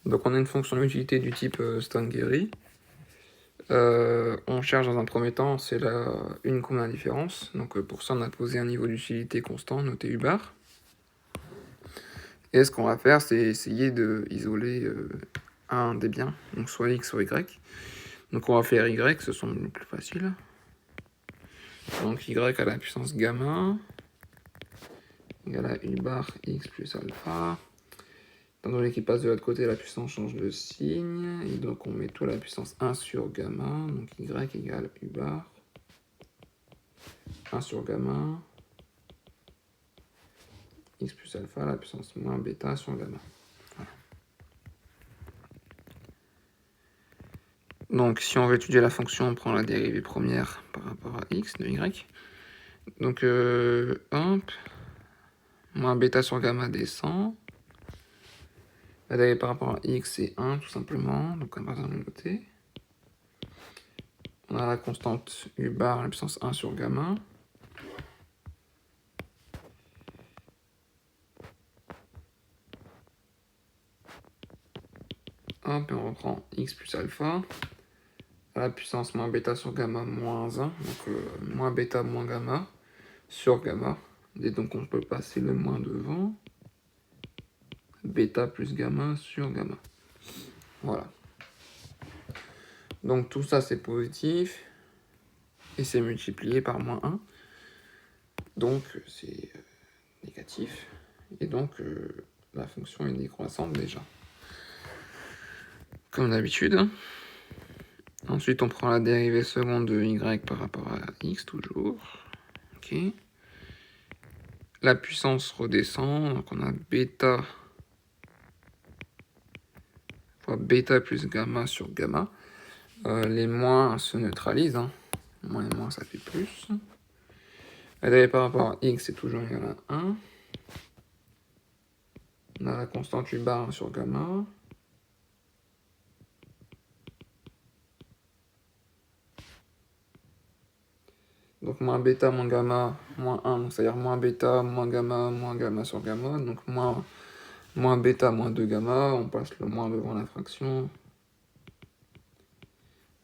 Donc on a une fonction d'utilité du type Stone-Gary. On cherche dans un premier temps, c'est une combien différence. Donc pour ça, on a posé un niveau d'utilité constant, noté U bar. Et ce qu'on va faire, c'est essayer d'isoler un des biens, donc soit X, soit Y. Donc on va faire Y, ce sont les plus faciles. Donc Y à la puissance gamma égale à U bar X plus alpha. Étant donné qu'il passe de l'autre côté, la puissance change de signe. Et donc on met tout à la puissance 1 sur gamma. Donc Y égale U bar 1 sur gamma X plus alpha à la puissance moins bêta sur gamma. Voilà. Donc si on veut étudier la fonction, on prend la dérivée première par rapport à X de Y. Donc hop, moins bêta sur gamma descend. La dérivée par rapport à X c'est 1 tout simplement. Donc on va le noter. On a la constante U bar à la puissance 1 sur gamma. Hop, et on reprend X plus alpha à la puissance moins bêta sur gamma moins 1. Donc moins bêta moins gamma sur gamma. Et donc on peut passer le moins devant. Bêta plus gamma sur gamma. Voilà. Donc tout ça c'est positif. Et c'est multiplié par moins 1. Donc c'est négatif. Et donc la fonction est décroissante déjà. Comme d'habitude. Ensuite on prend la dérivée seconde de y par rapport à x toujours. Ok. La puissance redescend. Donc on a bêta fois bêta plus gamma sur gamma. Les moins se neutralisent. Hein. Moins et moins ça fait plus. La dérivée par rapport à x est toujours égal à 1. On a la constante U bar sur gamma. Donc moins bêta moins gamma moins 1, c'est-à-dire moins bêta moins gamma sur gamma. Donc moins bêta moins 2 gamma, on passe le moins devant la fraction.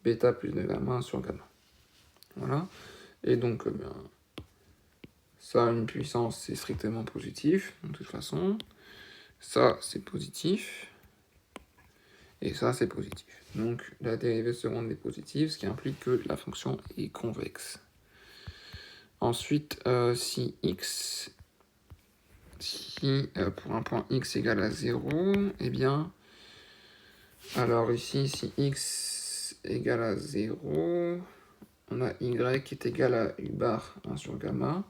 Bêta plus 2 gamma sur gamma. Voilà. Et donc bien, ça une puissance c'est strictement positif de toute façon. Ça c'est positif. Et ça c'est positif. Donc la dérivée seconde est positive, ce qui implique que la fonction est convexe. Ensuite, si pour un point x égale à 0, eh bien, alors ici, si x égale à 0, on a y qui est égal à u bar 1 sur gamma,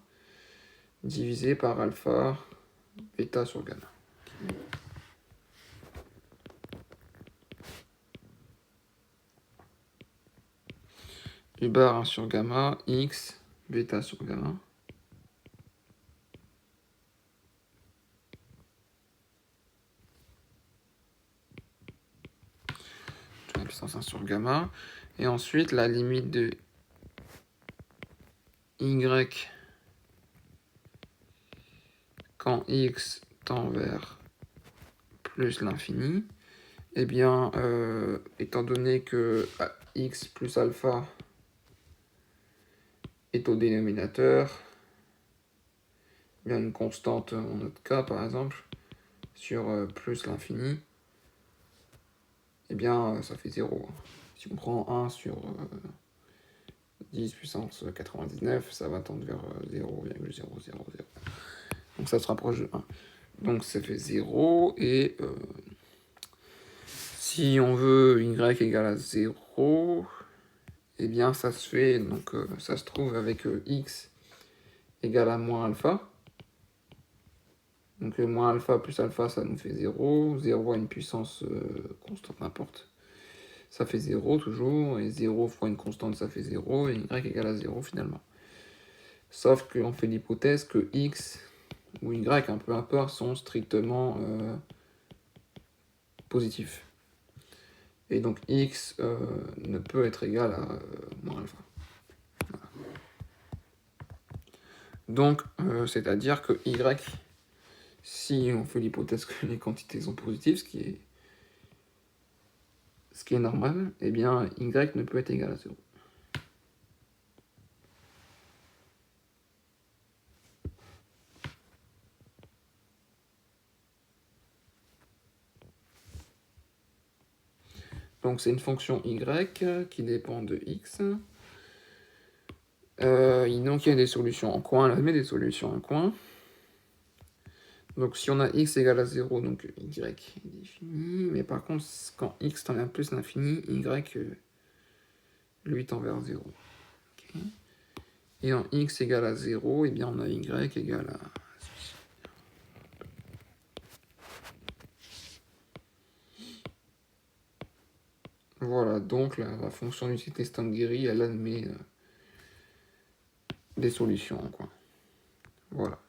divisé par alpha bêta sur gamma. U bar 1 sur gamma, x, bêta sur gamma. La puissance 1 sur gamma. Et ensuite, la limite de y quand x tend vers plus l'infini, eh bien, étant donné que x plus alpha est au dénominateur, il y a une constante en notre cas, par exemple, sur plus l'infini, eh bien, ça fait 0. Si on prend 1 sur 10 puissance 99, ça va tendre vers 0,000. Donc ça se rapproche de 1. Donc ça fait 0, et si on veut y égale à 0, eh bien ça se fait, donc ça se trouve avec x égale à moins alpha. Donc moins alpha plus alpha, ça nous fait 0. 0 à une puissance constante, n'importe. Ça fait 0 toujours, et 0 fois une constante, ça fait 0, et y égale à 0 finalement. Sauf qu'on fait l'hypothèse que x ou y, un peu importe, sont strictement positifs. Et donc x ne peut être égal à moins alpha. Voilà. Donc, c'est-à-dire que y, si on fait l'hypothèse que les quantités sont positives, ce qui est ce qui est normal, eh bien y ne peut être égal à 0. Donc c'est une fonction y qui dépend de x. Donc il y a des solutions en coin, elle met des solutions en coin. Donc si on a x égale à 0, donc y est défini, mais par contre, quand x tend vers plus l'infini, y lui tend vers 0. Okay. Et en x égale à 0, eh bien on a y égale à... Voilà, donc la fonction d'utilité Stone-Guéry, elle admet des solutions en coin. Voilà.